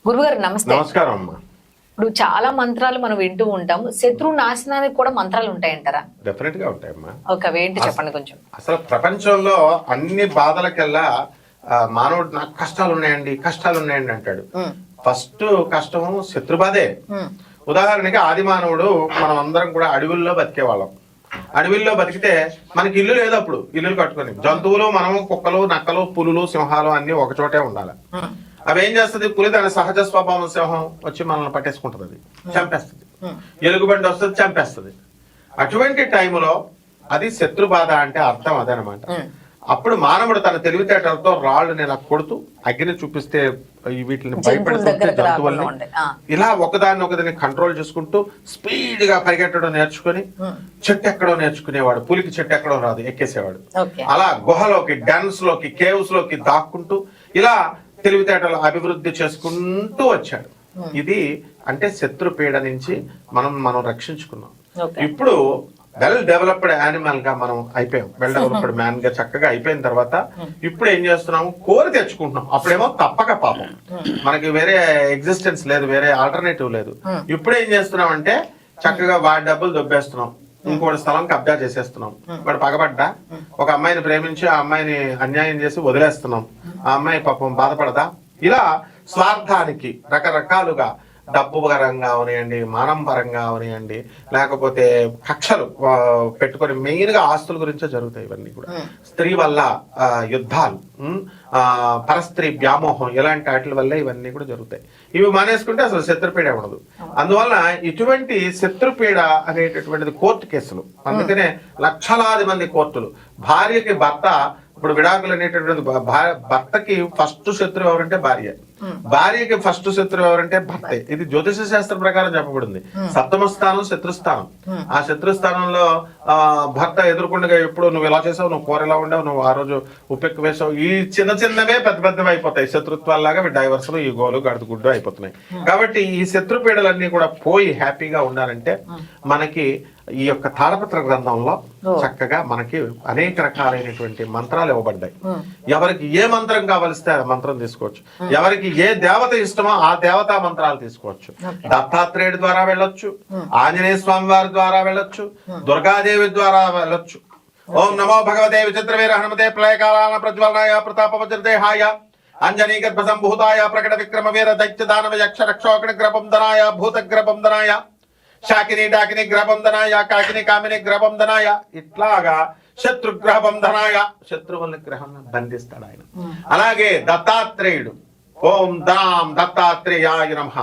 గురుగారు నమస్తే. నమస్కారం అమ్మా. ఇప్పుడు చాలా మంత్రాలు మనం వింటూ ఉంటాము, శత్రు నాశనానికి కూడా మంత్రాలు ఉంటాయంటారా? డెఫినెట్ గా ఉంటాయమ్మా. ఓకే, ఏంటి చెప్పండి కొంచెం. అసలు ప్రపంచంలో అన్ని బాధలకెల్లా మానవుడు నాకు కష్టాలు ఉన్నాయండి అంటాడు. ఫస్ట్ కష్టము శత్రుబాధే. ఉదాహరణకి ఆది మానవుడు మనం అందరం కూడా అడవుల్లో బతికేవాళ్ళం. అడవిల్లో బతికితే మనకి ఇల్లు లేదు, అప్పుడు ఇల్లులు కట్టుకొని జంతువులు, మనము కుక్కలు, నక్కలు, పులులు, సింహాలు అన్ని ఒక చోటే ఉండాలి. అవి ఏం చేస్తుంది? పులి దాని సహజ స్వభావం సింహం వచ్చి మనల్ని పట్టేసుకుంటది, అది చంపేస్తుంది. ఎలుగుబండి వస్తుంది, చంపేస్తుంది. అటువంటి టైంలో అది శత్రు బాధ అంటే అర్థం అదనమాట. అప్పుడు మానవుడు తన తెలివితేటలతో రాళ్ళని ఇలా కొడుతూ అగ్ని చూపిస్తే వీటిని భయపెడుతుంటే జంతువుల్ని ఇలా ఒకదాన్ని కంట్రోల్ చేసుకుంటూ స్పీడ్ గా పరిగెట్టడం నేర్చుకుని చెట్టు ఎక్కడో నేర్చుకునేవాడు. పులికి చెట్టు ఎక్కడో రాదు, ఎక్కేసేవాడు. అలా గుహలోకి, డెన్స్ లోకి, కేవ్స్ లోకి దాక్కుంటూ ఇలా తెలివితేటలు అభివృద్ధి చేసుకుంటూ వచ్చాడు. ఇది అంటే శత్రు పీడ నుంచి మనం రక్షించుకున్నాం. ఇప్పుడు వెల్ డెవలప్డ్ యానిమల్ గా మనం అయిపోయాం. వెల్ డెవలప్డ్ మ్యాన్ గా చక్కగా అయిపోయిన తర్వాత ఇప్పుడు ఏం చేస్తున్నాము? కోరి తెచ్చుకుంటున్నాం. అప్పుడేమో తప్పక పాపం, మనకి వేరే ఎగ్జిస్టెన్స్ లేదు, వేరే ఆల్టర్నేటివ్ లేదు. ఇప్పుడు ఏం చేస్తున్నాం అంటే చక్కగా వాడి డబ్బులు దొబ్బేస్తున్నాం, ఇంకోటి స్థలం కబ్జా చేసేస్తున్నాం. వాడు పగబడ్డా ఒక అమ్మాయిని ప్రేమించి ఆ అమ్మాయిని అన్యాయం చేసి వదిలేస్తున్నాం. ఆ అమ్మాయి పాపం బాధపడదా? ఇలా స్వార్థానికి రకరకాలుగా డబ్బు పరంగా అవనియండి, మానం పరంగా అవనియండి, లేకపోతే కక్షలు పెట్టుకొని మెయిన్ గా ఆస్తుల గురించే జరుగుతాయి ఇవన్నీ కూడా. స్త్రీ వల్ల యుద్ధాలు, పరస్త్రీ వ్యామోహం, ఇలాంటి వాటి వల్లే ఇవన్నీ కూడా జరుగుతాయి. ఇవి మానేసుకుంటే అసలు శత్రుపీడ ఉండదు. అందువల్ల ఇటువంటి శత్రుపీడ అనేటటువంటిది కోర్టు కేసులు. అందుకనే లక్షలాది మంది కోర్టులు. భార్యకి భర్త, ఇప్పుడు విడాకులు అనేటటువంటి భర్తకి ఫస్ట్ శత్రువు ఎవరంటే భార్య, భార్యకి ఫస్ట్ శత్రువు ఎవరంటే భర్త. ఇది జ్యోతిష శాస్త్రం ప్రకారం చెప్పబడింది. సప్తమ స్థానం శత్రుస్థానం. ఆ శత్రుస్థానంలో భర్త ఎదుర్కొండగా ఎప్పుడు నువ్వు ఇలా చేసావు, నువ్వు కూర ఇలా ఉండవు, నువ్వు ఆ రోజు ఉప్పెక్కు వేసావు, ఈ చిన్నవే పెద్దవి అయిపోతాయి. శత్రుత్వాల్లాగా డైవర్సులు, ఈ గోలు, గడుగుడ్డు అయిపోతున్నాయి. కాబట్టి ఈ శత్రుపీడలన్నీ కూడా పోయి హ్యాపీగా ఉండాలంటే మనకి ఈ యొక్క తాళపత్ర గ్రంథంలో చక్కగా మనకి అనేక రకాలైనటువంటి మంత్రాలు ఇవ్వబడ్డాయి. ఎవరికి ఏ మంత్రం కావలిస్తే ఆ మంత్రం తీసుకోవచ్చు. ఎవరికి ఏ దేవత ఇష్టమో ఆ దేవతా మంత్రాలు తీసుకోవచ్చు. దత్తాత్రేయుడి ద్వారా వెళ్ళొచ్చు, ఆంజనేయ స్వామి వారి ద్వారా వెళ్ళొచ్చు, దుర్గాదేవి ద్వారా వెళ్ళొచ్చు. ఓం నమో భగవతే విచిత్రవీర హనుమతే ప్రళయకాలాన ప్రజ్వలనాయ ప్రతాప వజ్రదేహాయ అంజనీ గర్భ సంభూతాయ ప్రకట విక్రమ వీర దైత్య దానవ యక్ష రక్షోకణ గ్రబంధనాయ భూతగ్రబంధనాయ శాకిని డాకిని గ్రబంధనాయ కాకిని కామిని గ్రబంధనాయ. ఇట్లాగా శత్రుగ్రహ బంధనాయ, శత్రువుల్ని గ్రహం బంధిస్తాడు ఆయన. అలాగే దత్తాత్రేయుడు, ఓం దాం దత్తాత్రేయాయ నమః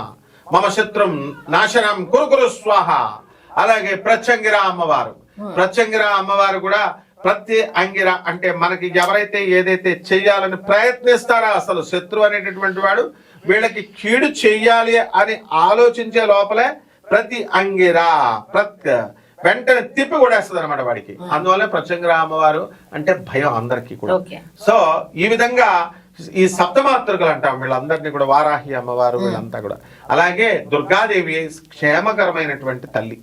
మమ శత్రుం నాశనం కురు స్వాహ. అలాగే ప్రత్యంగిర అమ్మవారు, ప్రత్యంగిర అమ్మవారు కూడా ప్రతి అంగిర అంటే మనకి ఎవరైతే ఏదైతే చెయ్యాలని ప్రయత్నిస్తారో, అసలు శత్రువు అనేటటువంటి వాడు వీళ్ళకి కీడు చెయ్యాలి అని ఆలోచించే లోపలే ప్రతి అంగిరా వెంటనే తిప్పి కూడా వేస్తుంది అనమాట వాడికి. అందువల్ల ప్రత్యంగిర అమ్మవారు అంటే భయం అందరికీ కూడా. సో ఈ విధంగా ఈ సప్తమాతృకలు అంటాం వీళ్ళందరినీ కూడా, వారాహి అమ్మవారు వీళ్ళంతా కూడా. అలాగే దుర్గాదేవి క్షేమకరమైనటువంటి తల్లి.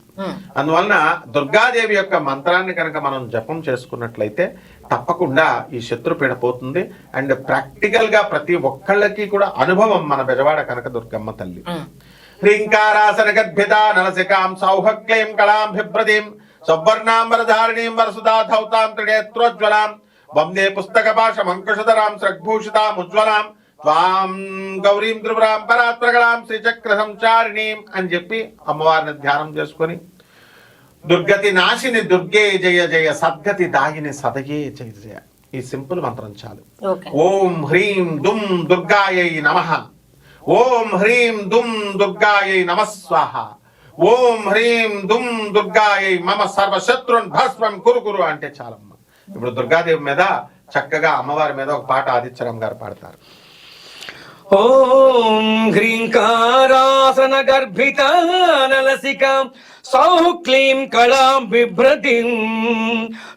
అందువలన దుర్గాదేవి యొక్క మంత్రాన్ని కనుక మనం జపం చేసుకున్నట్లయితే తప్పకుండా ఈ శత్రుపీడ పోతుంది. అండ్ ప్రాక్టికల్ గా ప్రతి ఒక్కళ్ళకి కూడా అనుభవం మన బెజవాడ కనక దుర్గమ్మ తల్లి. హ్రీంకారాసన గద్భిత నరసికాం సౌభక్లీం కళాం బిభ్రతీం సౌవర్ణాంబరధారిణీం వరసుదా ధౌతాం త్రినేత్రోజ్వలాం వందే పుస్తక భాషం అంకుశధరాం సృగ్భూషితాం ఉజ్వలాం త్వాం గౌరీం త్రిపురాం పరాత్రగళాం శ్రీచక్ర సంచారిణీం అని చెప్పి అమ్మవారిని ధ్యానం చేసుకొని దుర్గతి నాశిని దుర్గే జయ జయ సద్గతి దాయిని సదయే జయ జయ, ఈ సింపుల్ మంత్రం చాలు. ఓం హ్రీం దుం దుర్గాయై నమః, ఓం హ్రీం దుం దుర్గాయై నమస్వాహ, ఓం హ్రీం దుం దుర్గాయై మమ సర్వశత్రున్ భస్మం కురు అంటే చాలమ్మ. ఇప్పుడు దుర్గాదేవి మీద చక్కగా అమ్మవారి మీద ఒక పాట ఆదిత్యరామ్ గారు పాడతారు. ఓం హ్రీంకారాసన గర్భిత నలసికాం సౌక్లీం కళాం బిభ్రతిం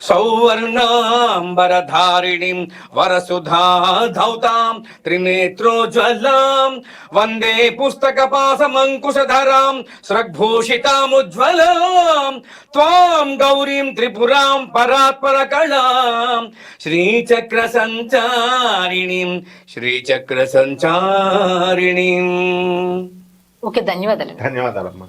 సౌవర్ణాంబరధారిణీం వరసుధాధౌతాం త్రినేత్రోజ్వలాం వందే పుస్తకపాసమంకుశధరాం స్రగ్భూషితాముజ్వలాం త్వాం గౌరీం త్రిపురాం పరాత్పర కళాం శ్రీచక్ర సంచారిణీం శ్రీచక్ర సంచారిణీం. ఓకే, ధన్యవాదాలు. ధన్యవాదాలమ్మా.